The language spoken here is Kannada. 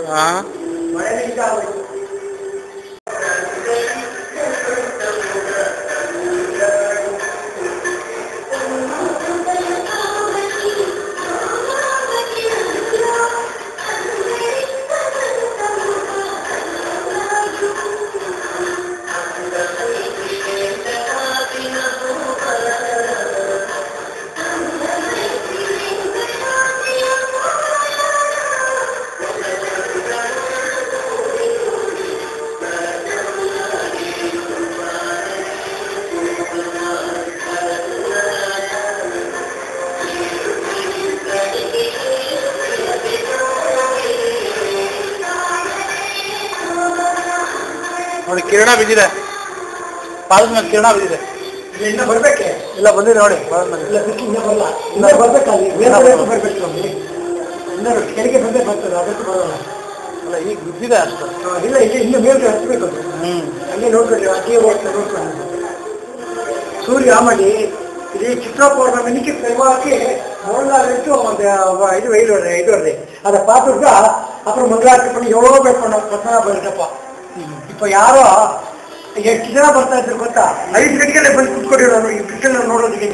हाँ ನೋಡಿ ಕಿರಣ ಬಿದ್ದಿದೆ ಪಾದದ ಮೇಲೆ ಕಿರಣ ಬಿದ್ದಿದೆ ಇನ್ನ ಬರ್ಬೇಕೆ ಇಲ್ಲ ಬಂದಿದೆ ನೋಡಿ ಪಾದದ ಮೇಲೆ ಇಲ್ಲ ಬಿಟ್ಟು ಇನ್ನ ಬರಲ್ಲ ಇನ್ನ ಬರ್ಬೇಕಲ್ಲಿ ಬರ್ಬೇಕು ಇನ್ನ ಕೆಳಗೆ ಬಂದೇ ಬರ್ತದೆ ಅದಕ್ಕೆ ಬರೋಲ್ಲ ಅಲ್ಲ ಈಗ ಬಿದ್ದಿದೆ ಅಷ್ಟು ಇಲ್ಲ ಇಲ್ಲಿ ಇನ್ನು ಮೇಲೆ ಹತ್ಬೇಕು ಅದು ಹಂಗೆ ನೋಡ್ಕೊಳ್ಳಿ ಅದೇ ಹೋಗ್ತಾ ನೋಡ್ಕೊಂಡು ಸೂರ್ಯ ಮಾಡಿ ఇది చిత్ర పౌర్ణమికి పెరువాకి మూడున్నర ಒಂದು 5 அதை பார்த்துட்டா அப்புறம் மங்களாரத்தி பண்ணி எவ்வளோ பேர் பண்ண பத்தனா போயிருக்கப்பா இப்போ ಯಾರೋ ಎಷ್ಟು ಜನ ಬರ್ತಾ ಇದ್ರು ಗೊತ್ತಾ 5 ಗಂಟೆಗೆ ಬಂದು ಕುತ್ಕೊಂಡಿರೋ ಈ ಪಿಕ್ಚರ್ ನೋಡೋದಕ್ಕೆ